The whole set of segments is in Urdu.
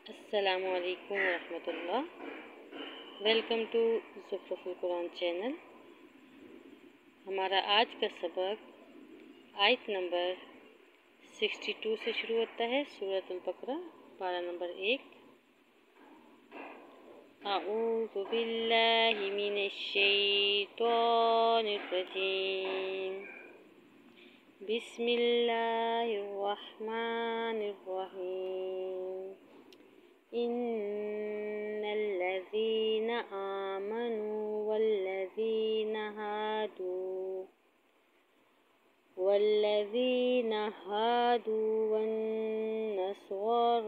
السلام علیکم ورحمۃ اللہ۔ ویلکم ٹو زخرف القرآن چینل۔ ہمارا آج کا سبق آیت نمبر 62 سے شروع ہوتا ہے، سورۃ البقرہ، پارہ نمبر 1۔ اعوذ باللہ من الشیطان الرجیم، بسم اللہ الرحمن الرحیم۔ إن الذين آمنوا والذين هادوا والنصارى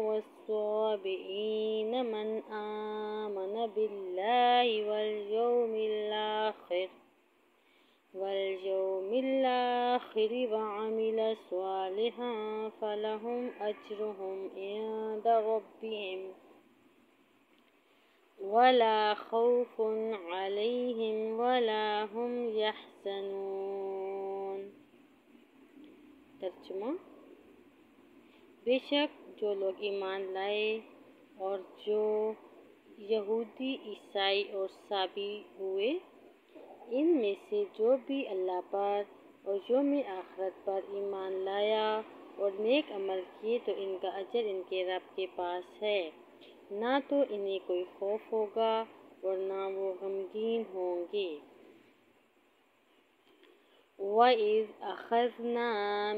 والصابئين من آمن بالله واليوم الآخر وعمل صالحا فلهم أجرهم عند ربهم ولا خوف عليهم ولا هم يحزنون۔ ترجمہ: بے شک جو لوگ ایمان لائے اور جو یہودی، عیسائی اور صابی ہوئے، ان میں سے جو بھی اللہ پر اور یوم آخرت پر ایمان لایا اور نیک عمل کیے تو ان کا اجر ان کے رب کے پاس ہے، نہ تو انہیں کوئی خوف ہوگا اور نہ وہ غمگین ہوں گے۔ وَإِذْ أَخَذْنَا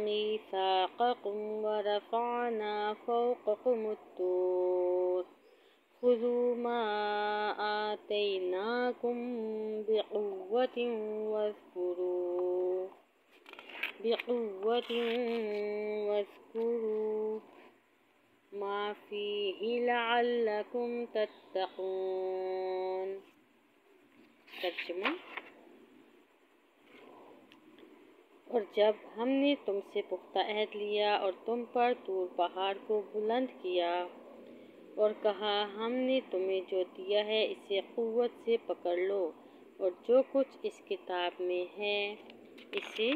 مِيثَاقَكُمْ وَرَفَعْنَا فَوْقَكُمُ الطُّورَ خُذُوا مَا آتَيْنَاكُمْ بِقُوَّةٍ وَاذْكُرُوا مَا فِيهِ لَعَلَّكُمْ تَتَّقُونَ۔ ترجمہ: اور جب ہم نے تم سے پختہ عہد لیا اور تم پر طور پہاڑ کو بلند کیا اور کہا ہم نے تمہیں جو دیا ہے اسے قوت سے پکڑ لو اور جو کچھ اس کتاب میں ہے اسے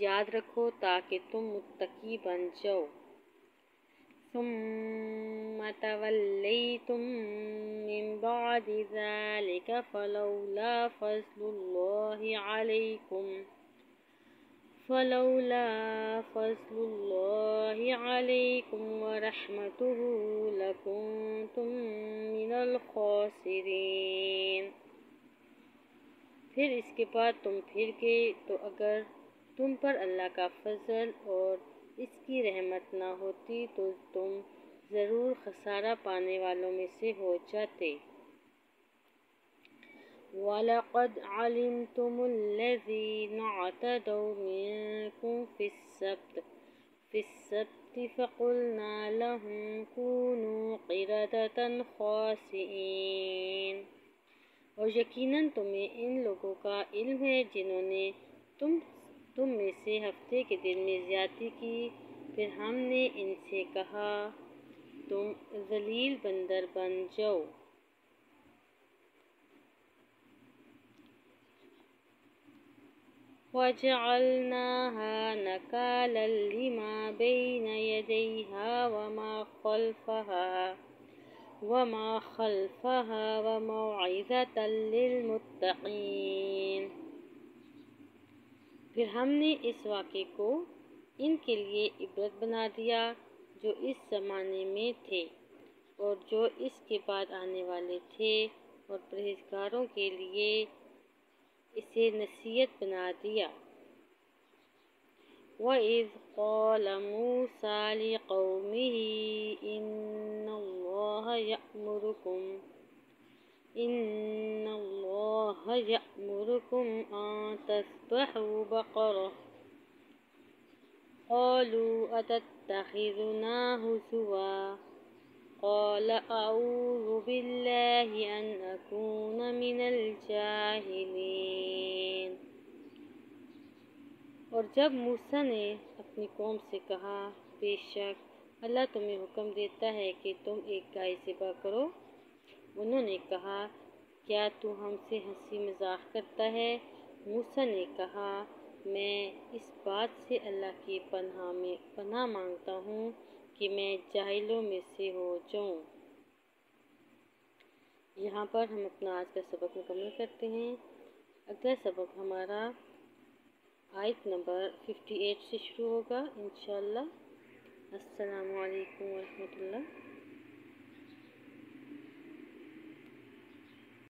یاد رکھو تاکہ تم متقی بن جاؤ۔ ثم تولیتم من بعد ذلك فلولا فضل الله عليكم ورحمته لكنتم من الخاسرين۔ پھر اس کے بعد تم پھر گئے تو اگر تم پر اللہ کا فضل اور اس کی رحمت نہ ہوتی تو تم ضرور خسارہ پانے والوں میں سے ہو جاتے۔ وَلَقَدْ عَلِمْتُمُ الَّذِينَ اعْتَدَوْا مِنكُمْ فِي السَّبْتِ فَقُلْنَا لَهُمْ كُونُوا قِرَدَةً خَاسِئِينَ۔ اور یقیناً تمہیں ان لوگوں کا علم ہے جنہوں نے تم میں سے ہفتے کے دن میں زیادتی کی، پھر ہم نے ان سے کہا تم ذلیل بندر بن جاؤ۔ وَجَعَلْنَاهَا نَكَالًا لِمَا بَيْنَ يَدَيْهَا وَمَا خَلْفَهَا وَمَوْعِظَةً لِلْمُتَّقِينَ۔ پھر ہم نے اس واقعے کو ان کے لیے عبرت بنا دیا جو اس زمانے میں تھے اور جو اس کے بعد آنے والے تھے، اور پرہیزگاروں کے لیے اسے نصیحت بنا دیا۔ وَإِذْ قَالَ مُوسَىٰ لِقَوْمِهِ إِنَّ اللَّهَ يَأْمُرُكُمْ أَن تَذْبَحُوا بَقَرَةً قَالُوا أَتَتَّخِذُنَا هُزُوًا قَالَ أَعُوذُ بِاللَّهِ أَنْ أَكُونَ مِنَ الْجَاهِلِينَ۔ اور جب موسیٰ نے اپنی قوم سے کہا بے شک اللہ تمہیں حکم دیتا ہے کہ تم ایک گائے ذبح کرو، انہوں نے کہا کیا تو ہم سے ہنسی مذاق کرتا ہے؟ موسیٰ نے کہا میں اس بات سے اللہ کی پناہ مانگتا ہوں کہ میں جاہلوں میں سے ہو جاؤں۔ یہاں پر ہم اپنا آج کا سبق مکمل کرتے ہیں۔ اگلا سبق ہمارا آیت نمبر 58 سے شروع ہوگا انشاءاللہ۔ السلام علیکم ورحمۃ اللہ۔